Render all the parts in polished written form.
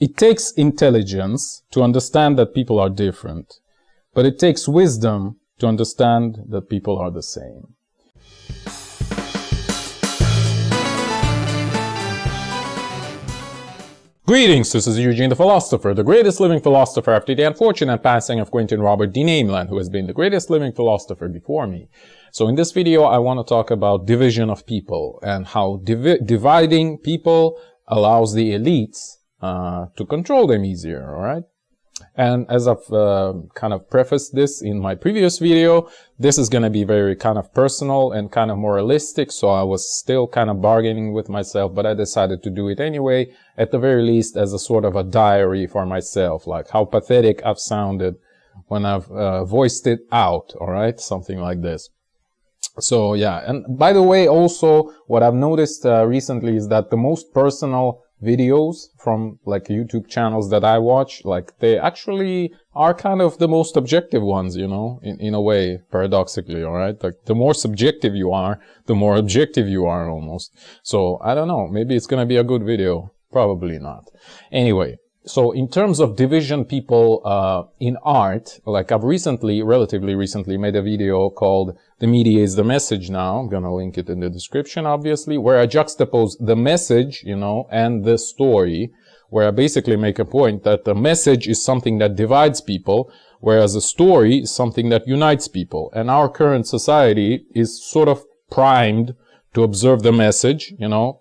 It takes intelligence to understand that people are different, but it takes wisdom to understand that people are the same. Greetings, this is Eugene the Philosopher, the greatest living philosopher after the unfortunate passing of Quentin Robert D. Nameland, who has been the greatest living philosopher before me. So in this video, I want to talk about division of people and how dividing people allows the elites to control them easier, alright? And as I've kind of prefaced this in my previous video, this is going to be very kind of personal and kind of moralistic, so I was still kind of bargaining with myself, but I decided to do it anyway, at the very least as a sort of a diary for myself, like how pathetic I've sounded when I've voiced it out, alright? Something like this. So yeah, and by the way, also what I've noticed recently is that the most personal videos from like YouTube channels that I watch, like they actually are kind of the most objective ones, you know, in a way, paradoxically, alright? Like the more subjective you are, the more objective you are almost. So I don't know, maybe it's gonna be a good video. Probably not. Anyway, so in terms of division people in art, like I've relatively recently made a video called The Media is the Message Now. I'm gonna link it in the description, obviously, where I juxtapose the message, you know, and the story, where I basically make a point that the message is something that divides people, whereas a story is something that unites people. And our current society is sort of primed to observe the message, you know,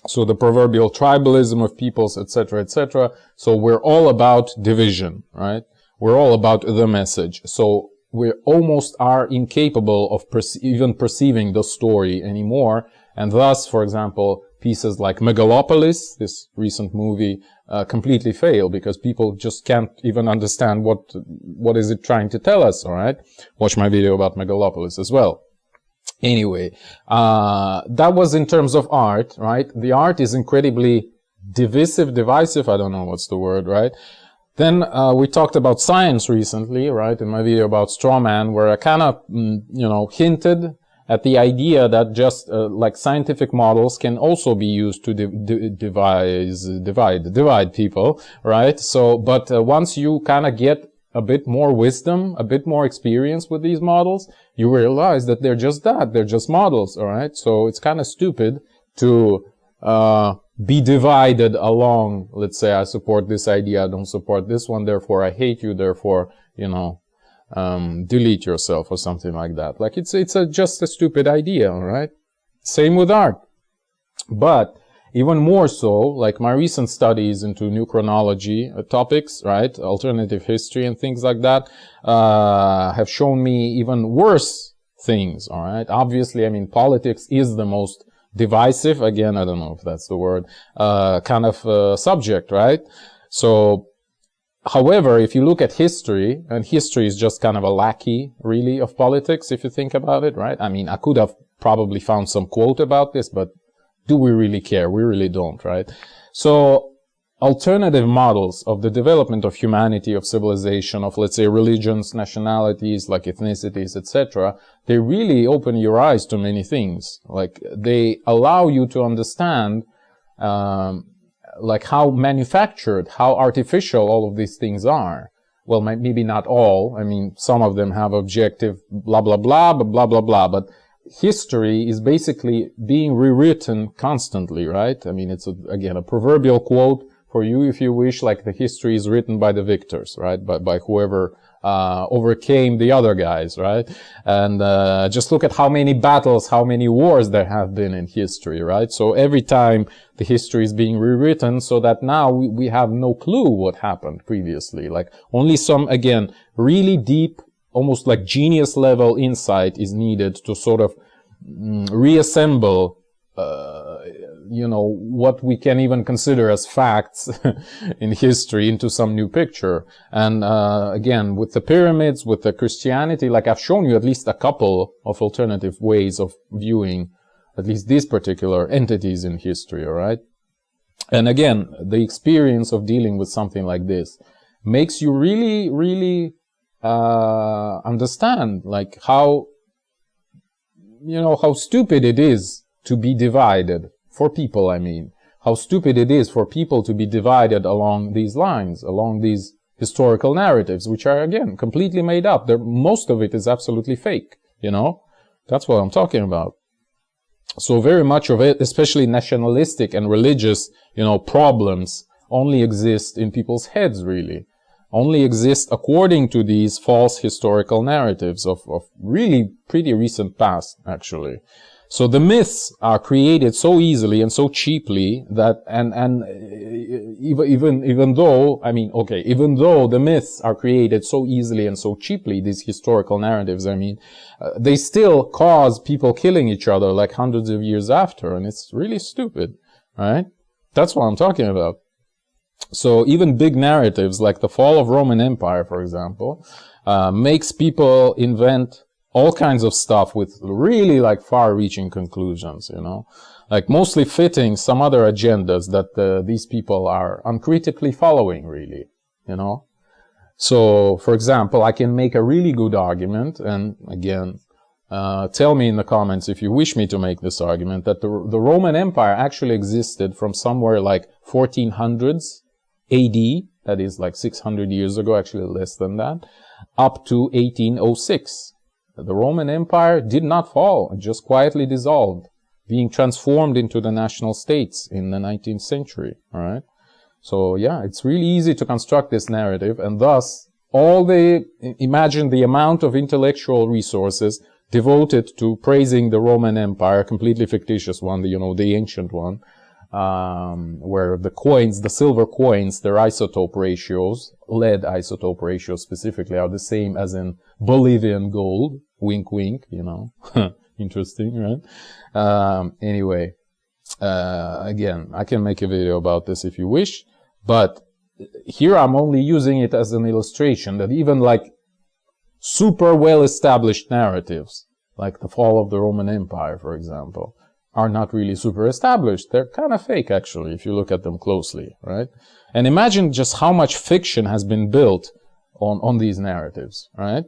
so the proverbial tribalism of peoples, etc., etc. So we're all about division, right? We're all about the message. So we almost are incapable of even perceiving the story anymore. And thus, for example, pieces like Megalopolis, this recent movie, completely fail because people just can't even understand what is it trying to tell us, alright? Watch my video about Megalopolis as well. Anyway, that was in terms of art, right? The art is incredibly divisive, I don't know what's the word, right? Then we talked about science recently, right? In my video about straw man, where I kind of, you know, hinted at the idea that just like scientific models can also be used to divide people, right? So, but once you kind of get a bit more wisdom, a bit more experience with these models, you realize that they're just that. They're just models, alright? So it's kind of stupid to be divided along, let's say, I support this idea, I don't support this one, therefore I hate you, therefore, you know, delete yourself or something like that. Like, it's just a stupid idea, alright? Same with art. But even more so, like my recent studies into new chronology topics, right, alternative history and things like that, have shown me even worse things, all right? Obviously, I mean, politics is the most divisive, again, I don't know if that's the word, kind of subject, right? So, however, if you look at history, and history is just kind of a lackey, really, of politics, if you think about it, right? I mean, I could have probably found some quote about this, but do we really care? We really don't, right? So, alternative models of the development of humanity, of civilization, of, let's say, religions, nationalities, like ethnicities, etc., they really open your eyes to many things. Like, they allow you to understand, like, how manufactured, how artificial all of these things are. Well, maybe not all. I mean, some of them have objective blah, blah, blah, blah, blah, blah, but history is basically being rewritten constantly, right? I mean, it's again a proverbial quote for you if you wish, like the history is written by the victors, right? By whoever overcame the other guys, right? And just look at how many battles, how many wars there have been in history, right? So every time the history is being rewritten, so that now we have no clue what happened previously. Like only some, again, really deep, almost like genius level insight is needed to sort of reassemble, you know, what we can even consider as facts in history into some new picture. And again, with the pyramids, with the Christianity, like I've shown you at least a couple of alternative ways of viewing at least these particular entities in history, all right? And again, the experience of dealing with something like this makes you really, really understand like how, you know, how stupid it is to be divided for people. I mean, how stupid it is for people to be divided along these lines, along these historical narratives, which are, again, completely made up. Most of it is absolutely fake, you know? That's what I'm talking about. So very much of it, especially nationalistic and religious, you know, problems, only exist in people's heads, really. Only exist according to these false historical narratives of really pretty recent past, actually. So the myths are created so easily and so cheaply that, even though, I mean, okay, even though the myths are created so easily and so cheaply, these historical narratives, I mean, they still cause people killing each other like hundreds of years after, and it's really stupid, right? That's what I'm talking about. So even big narratives like the fall of Roman Empire, for example, makes people invent all kinds of stuff with really like far-reaching conclusions, you know, like mostly fitting some other agendas that these people are uncritically following, really, you know. So, for example, I can make a really good argument, and again, tell me in the comments if you wish me to make this argument, that the Roman Empire actually existed from somewhere like 1400s AD, that is like 600 years ago, actually less than that, up to 1806. The Roman Empire did not fall, it just quietly dissolved, being transformed into the national states in the 19th century, alright? So yeah, it's really easy to construct this narrative, and thus, imagine the amount of intellectual resources devoted to praising the Roman Empire, completely fictitious one, the ancient one, where the coins, the silver coins, their isotope ratios, lead isotope ratios specifically, are the same as in Bolivian gold. Wink, wink, you know. Interesting, right? Anyway, again, I can make a video about this if you wish, but here I'm only using it as an illustration that even like super well-established narratives, like the fall of the Roman Empire, for example, are not really super established. They're kind of fake, actually, if you look at them closely, right? And imagine just how much fiction has been built on these narratives, right?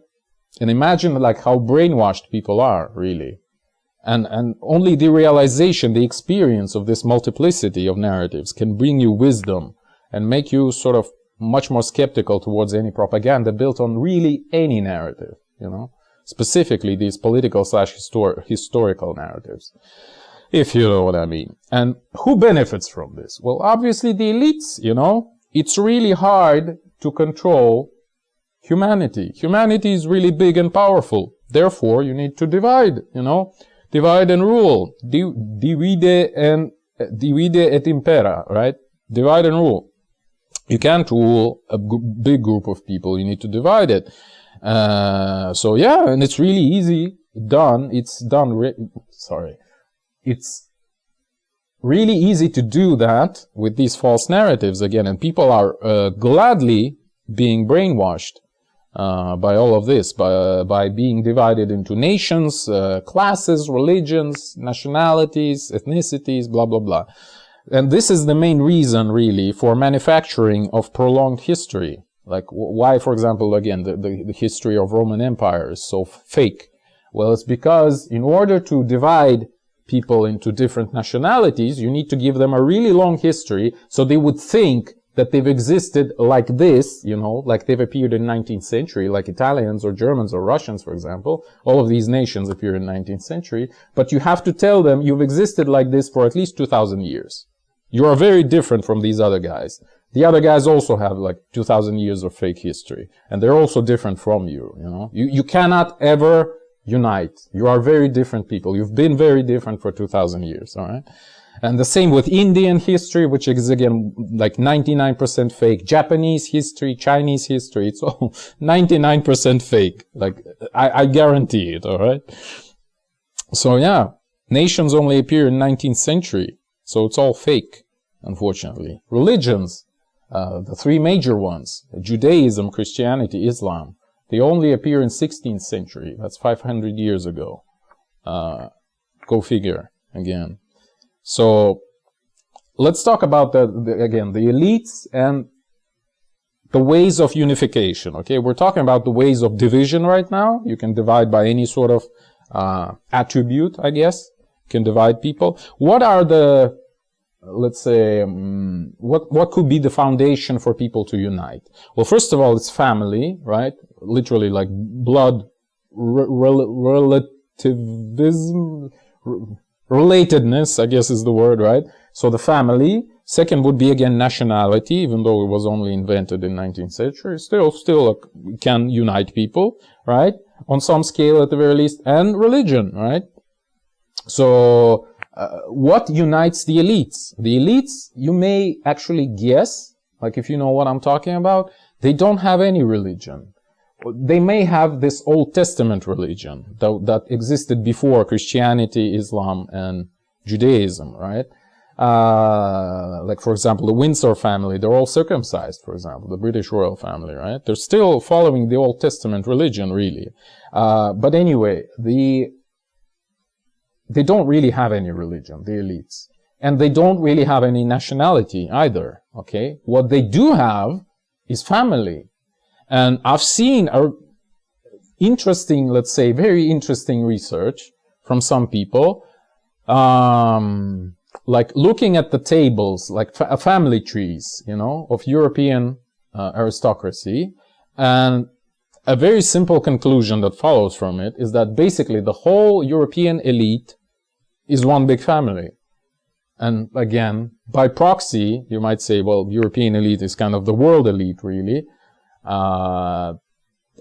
And imagine like how brainwashed people are, really. And only the realization, the experience of this multiplicity of narratives can bring you wisdom and make you sort of much more skeptical towards any propaganda built on really any narrative, you know, specifically these political/historical narratives, if you know what I mean. And who benefits from this? Well, obviously the elites, you know. It's really hard to control humanity. Humanity is really big and powerful. Therefore, you need to divide, you know. Divide and rule. Divide et impera, right? Divide and rule. You can't rule a big group of people. You need to divide it. So yeah, and it's really easy done. It's really easy to do that with these false narratives again, and people are gladly being brainwashed by all of this, by being divided into nations, classes, religions, nationalities, ethnicities, blah, blah, blah. And this is the main reason, really, for manufacturing of prolonged history. Like, why, for example, again, the history of Roman Empire is so fake? Well, it's because in order to divide people into different nationalities, you need to give them a really long history, so they would think that they've existed like this, you know, like they've appeared in 19th century, like Italians or Germans or Russians, for example. All of these nations appear in 19th century, but you have to tell them you've existed like this for at least 2,000 years. You are very different from these other guys. The other guys also have like 2,000 years of fake history, and they're also different from you, you know. You cannot ever unite. You are very different people. You've been very different for 2,000 years, all right? And the same with Indian history, which is again like 99% fake. Japanese history, Chinese history, it's all 99% fake. Like, I guarantee it, all right? So yeah, nations only appear in 19th century. So it's all fake, unfortunately. Religions, the three major ones, Judaism, Christianity, Islam, they only appear in 16th century. That's 500 years ago. Go figure, again. So let's talk about the elites and the ways of unification, okay? We're talking about the ways of division right now. You can divide by any sort of attribute, I guess. You can divide people. What are the let's say, what could be the foundation for people to unite? Well, first of all, it's family, right? Literally like blood relativism, relatedness, I guess is the word, right? So the family. Second would be, again, nationality, even though it was only invented in 19th century. Still can unite people, right? On some scale at the very least. And religion, right? So, what unites the elites? The elites, you may actually guess, like if you know what I'm talking about, they don't have any religion. They may have this Old Testament religion that existed before Christianity, Islam, and Judaism, right? Like, for example, the Windsor family, they're all circumcised, for example, the British royal family, right? They're still following the Old Testament religion, really. But anyway, they don't really have any religion, the elites. And they don't really have any nationality either, okay? What they do have is family. And I've seen interesting, let's say, very interesting research from some people, like looking at the tables, like family trees, you know, of European aristocracy. And a very simple conclusion that follows from it is that basically the whole European elite is one big family. And again, by proxy, you might say, well, European elite is kind of the world elite, really. All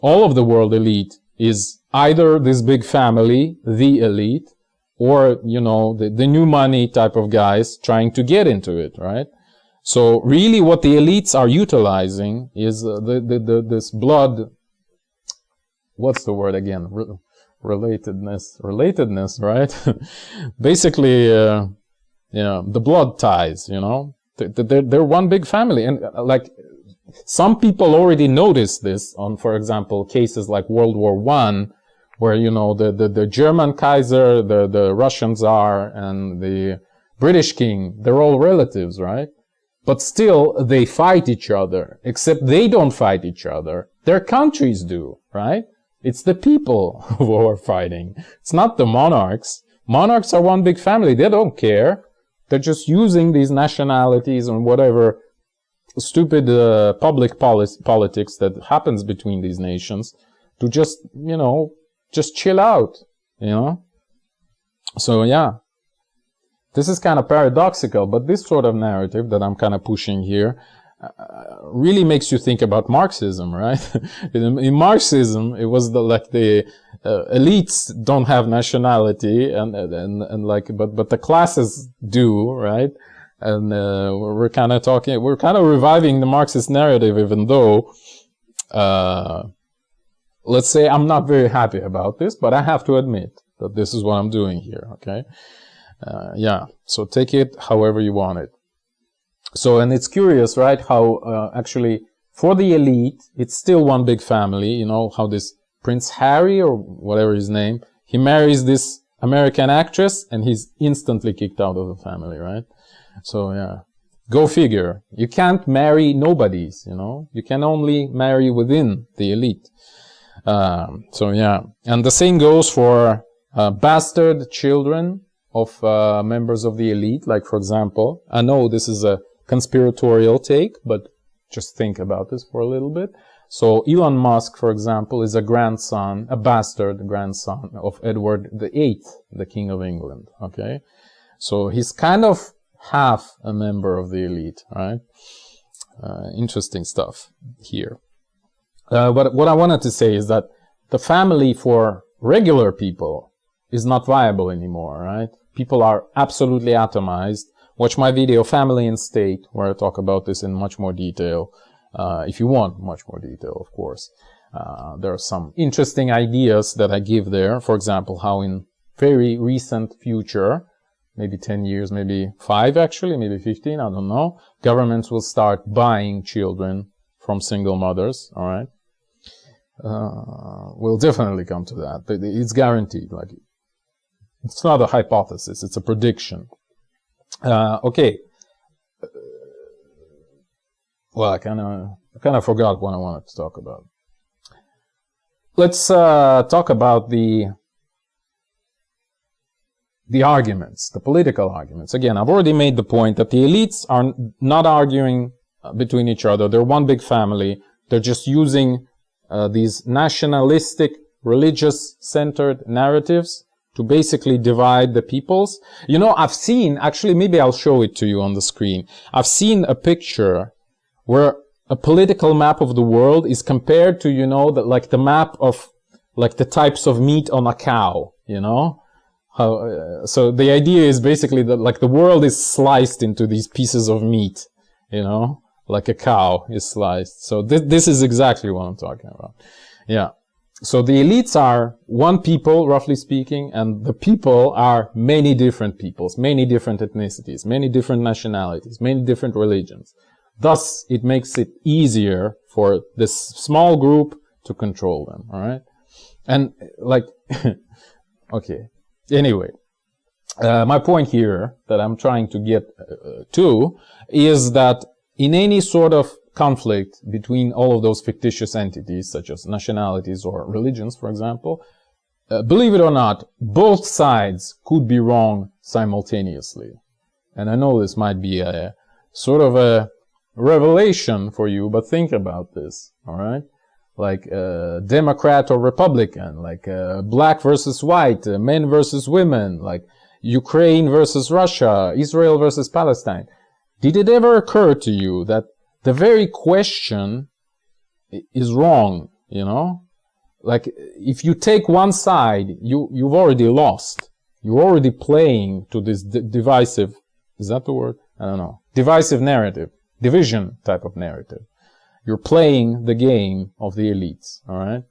of the world elite is either this big family, the elite, or, you know, the new money type of guys trying to get into it, right? So really what the elites are utilizing is this blood, what's the word again? Relatedness, right? Basically, you know, the blood ties, you know, they're one big family. And like, some people already noticed this on, for example, cases like World War I, where, you know, the German Kaiser, the Russian Tsar, and the British King, they're all relatives, right? But still, they fight each other, except they don't fight each other. Their countries do, right? It's the people who are fighting. It's not the monarchs. Monarchs are one big family. They don't care. They're just using these nationalities and whatever stupid public politics that happens between these nations to just, you know, just chill out, you know? So, yeah. This is kind of paradoxical, but this sort of narrative that I'm kind of pushing here really makes you think about Marxism, right? In Marxism, it was the elites don't have nationality and like, but the classes do, right? And we're kind of reviving the Marxist narrative, even though, let's say I'm not very happy about this, but I have to admit that this is what I'm doing here, okay? Yeah, so take it however you want it. So, and it's curious, right, how actually for the elite, it's still one big family, you know, how this Prince Harry, or whatever his name, he marries this American actress and he's instantly kicked out of the family, right? So, yeah, go figure. You can't marry nobodies, you know, you can only marry within the elite. So, yeah, and the same goes for bastard children of members of the elite. Like, for example, I know this is a conspiratorial take, but just think about this for a little bit. So Elon Musk, for example, is a bastard grandson of Edward VIII, the King of England, okay? So he's kind of half a member of the elite, right? Interesting stuff here. But what I wanted to say is that the family for regular people is not viable anymore, right? People are absolutely atomized. Watch my video, Family and State, where I talk about this in much more detail. If you want much more detail, of course. There are some interesting ideas that I give there. For example, how in very recent future, maybe 10 years, maybe 5 actually, maybe 15, I don't know, governments will start buying children from single mothers, alright? We'll definitely come to that. It's guaranteed. Like, it's not a hypothesis, it's a prediction. Okay. Well, I kind of forgot what I wanted to talk about. Let's talk about the the arguments, the political arguments. Again, I've already made the point that the elites are not arguing between each other. They're one big family. They're just using these nationalistic, religious-centered narratives to basically divide the peoples. You know, I've seen, actually, maybe I'll show it to you on the screen. I've seen a picture where a political map of the world is compared to, you know, like the map of, like the types of meat on a cow, you know? So the idea is basically that, like, the world is sliced into these pieces of meat, you know? Like a cow is sliced. So this is exactly what I'm talking about. Yeah. So the elites are one people, roughly speaking, and the people are many different peoples, many different ethnicities, many different nationalities, many different religions. Thus, it makes it easier for this small group to control them, alright? And, like, okay. Anyway, my point here that I'm trying to get to is that in any sort of conflict between all of those fictitious entities, such as nationalities or religions, for example, believe it or not, both sides could be wrong simultaneously. And I know this might be a sort of a revelation for you, but think about this, alright? Like Democrat or Republican, like black versus white, men versus women, like Ukraine versus Russia, Israel versus Palestine. Did it ever occur to you that the very question is wrong, you know? Like, if you take one side, you've already lost. You're already playing to this divisive, is that the word? I don't know. Divisive narrative. Division type of narrative. You're playing the game of the elites, alright?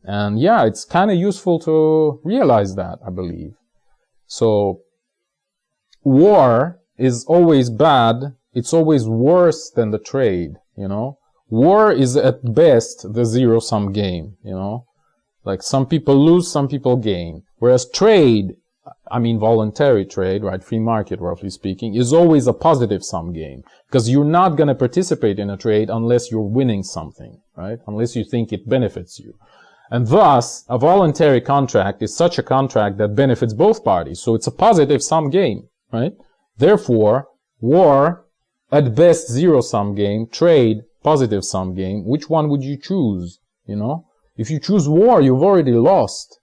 And yeah, it's kind of useful to realize that, I believe. So, war is always bad. It's always worse than the trade, you know? War is at best the zero-sum game, you know? Like, some people lose, some people gain. Whereas trade, I mean voluntary trade, right? Free market, roughly speaking, is always a positive-sum game. Because you're not going to participate in a trade unless you're winning something, right? Unless you think it benefits you. And thus, a voluntary contract is such a contract that benefits both parties. So it's a positive-sum game, right? Therefore, war, at best, zero-sum game. Trade, positive-sum game. Which one would you choose, you know? If you choose war, you've already lost.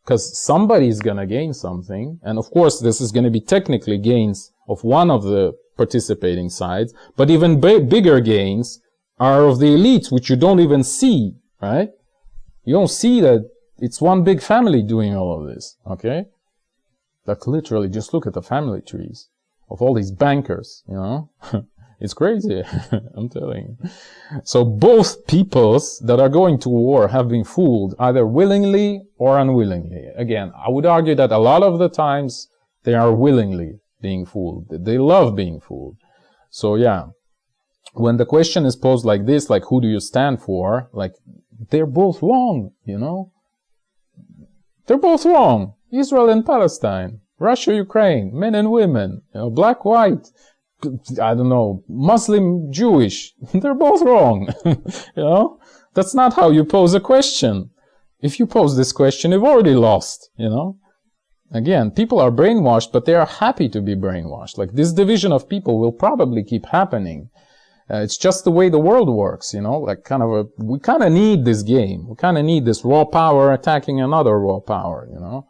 Because somebody's gonna gain something. And of course, this is gonna be technically gains of one of the participating sides. But even bigger gains are of the elites, which you don't even see, right? You don't see that it's one big family doing all of this, okay? Like, literally, just look at the family trees of all these bankers, you know? It's crazy, I'm telling you. So both peoples that are going to war have been fooled, either willingly or unwillingly. Again, I would argue that a lot of the times they are willingly being fooled. They love being fooled. So yeah, when the question is posed like this, like, who do you stand for? Like, they're both wrong, you know? They're both wrong. Israel and Palestine. Russia, Ukraine, men and women, you know, black, white, I don't know, Muslim, Jewish. They're both wrong. You know, that's not how you pose a question. If you pose this question, you've already lost, you know. Again, people are brainwashed, but they are happy to be brainwashed. Like, this division of people will probably keep happening. It's just the way the world works, you know, like we kind of need this game. We kind of need this raw power attacking another raw power, you know.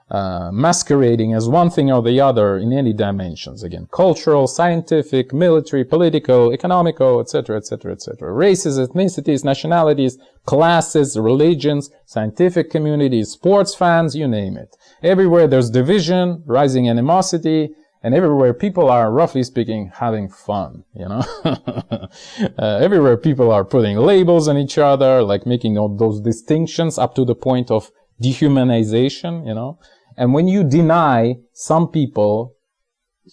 Masquerading as one thing or the other in any dimensions. Again, cultural, scientific, military, political, economical, etc., etc., etc. Races, ethnicities, nationalities, classes, religions, scientific communities, sports fans, you name it. Everywhere there's division, rising animosity, and everywhere people are, roughly speaking, having fun, you know. Everywhere people are putting labels on each other, like making all those distinctions up to the point of dehumanization, you know. And when you deny some people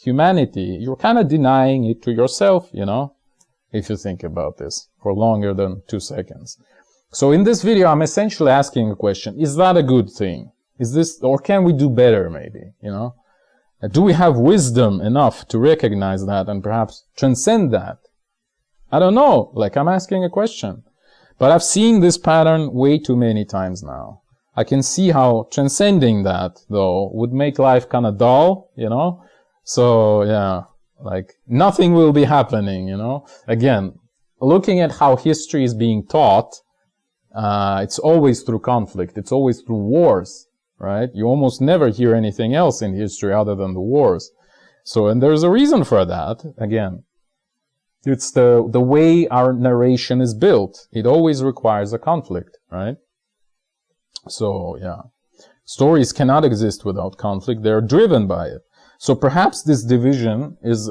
humanity, you're kind of denying it to yourself, you know, if you think about this for longer than 2 seconds. So in this video, I'm essentially asking a question. Is that a good thing? Is this, or can we do better maybe, you know? Do we have wisdom enough to recognize that and perhaps transcend that? I don't know. Like, I'm asking a question. But I've seen this pattern way too many times now. I can see how transcending that, though, would make life kind of dull, you know? So, yeah, like, nothing will be happening, you know? Again, looking at how history is being taught, it's always through conflict. It's always through wars, right? You almost never hear anything else in history other than the wars. So, and there's a reason for that, again. It's the way our narration is built. It always requires a conflict, right? So, yeah. Stories cannot exist without conflict. They're driven by it. So perhaps this division is,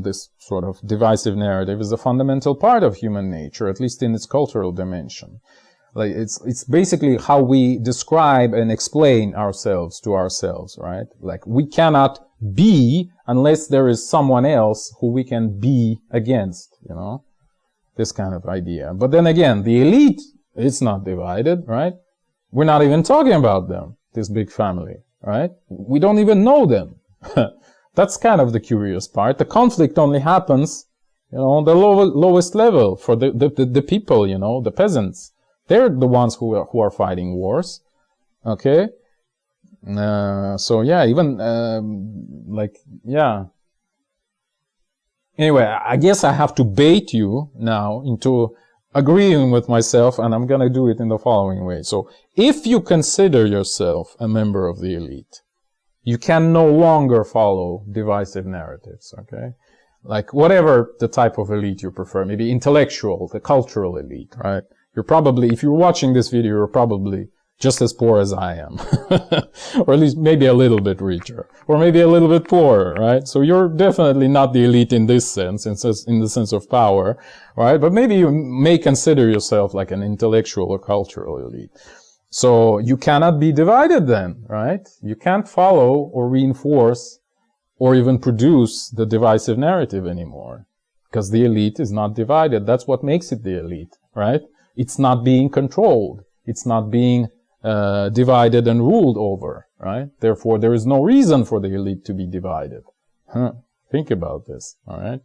this sort of divisive narrative is a fundamental part of human nature, at least in its cultural dimension. Like, it's basically how we describe and explain ourselves to ourselves, right? Like, we cannot be unless there is someone else who we can be against, you know? This kind of idea. But then again, the elite, it's not divided, right? We're not even talking about them, this big family, right? We don't even know them. That's kind of the curious part. The conflict only happens, you know, on the lowest level for the people, you know, the peasants. They're the ones who are fighting wars. Okay? So yeah, even, Anyway, I guess I have to bait you now into agreeing with myself, and I'm gonna do it in the following way. So, if you consider yourself a member of the elite, you can no longer follow divisive narratives, okay? Like, whatever the type of elite you prefer, maybe intellectual, the cultural elite, right? You're probably, if you're watching this video, you're probably just as poor as I am. Or at least maybe a little bit richer. Or maybe a little bit poorer, right? So you're definitely not the elite in this sense, in the sense of power, right? But maybe you may consider yourself like an intellectual or cultural elite. So you cannot be divided then, right? You can't follow or reinforce or even produce the divisive narrative anymore. Because the elite is not divided. That's what makes it the elite, right? It's not being controlled. It's not being divided and ruled over, right? Therefore, there is no reason for the elite to be divided. Think about this, all right?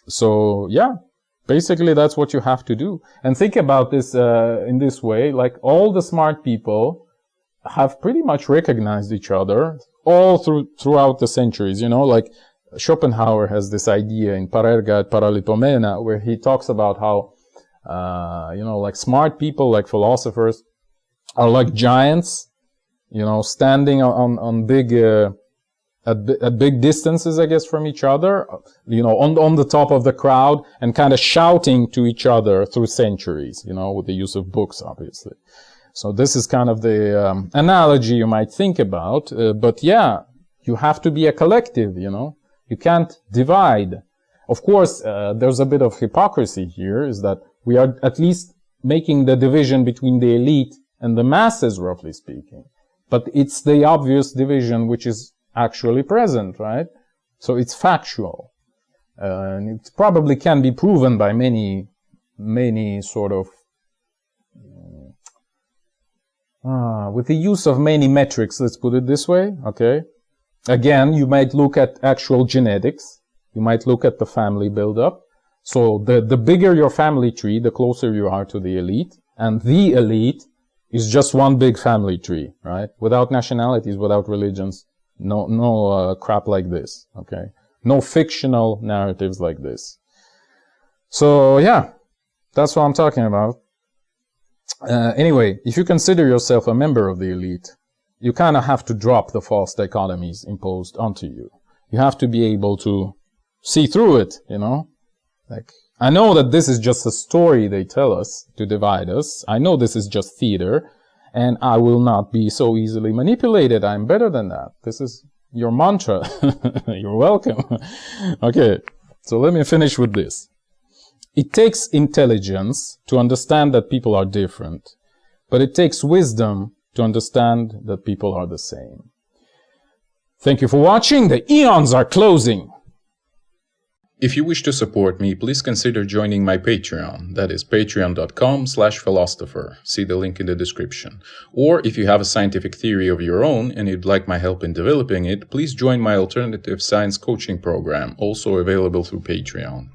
So, yeah, basically that's what you have to do. And think about this in this way, like all the smart people have pretty much recognized each other all throughout the centuries, you know, like Schopenhauer has this idea in Parerga et Paralipomena where he talks about how, like smart people, like philosophers, are like giants, you know, standing on big, at big distances, I guess, from each other, you know, on the top of the crowd and kind of shouting to each other through centuries, you know, with the use of books, obviously. So this is kind of the analogy you might think about, but yeah, you have to be a collective, you know. You can't divide. Of course, there's a bit of hypocrisy here, is that we are at least making the division between the elite and the masses, roughly speaking. But it's the obvious division which is actually present, right? So it's factual. And it probably can be proven by many sort of, with the use of many metrics, let's put it this way, okay? Again, you might look at actual genetics. You might look at the family buildup. So the bigger your family tree, the closer you are to the elite. And the elite is just one big family tree, right? Without nationalities, without religions, no crap like this, okay? No fictional narratives like this. So, yeah, that's what I'm talking about. Anyway, if you consider yourself a member of the elite, you kind of have to drop the false dichotomies imposed onto you. You have to be able to see through it, you know? Like, I know that this is just a story they tell us to divide us. I know this is just theater, and I will not be so easily manipulated. I'm better than that. This is your mantra. You're welcome. Okay, so let me finish with this. It takes intelligence to understand that people are different, but it takes wisdom to understand that people are the same. Thank you for watching. The eons are closing. If you wish to support me, please consider joining my Patreon. That is patreon.com/philosopher. See the link in the description. Or if you have a scientific theory of your own and you'd like my help in developing it, please join my alternative science coaching program, also available through Patreon.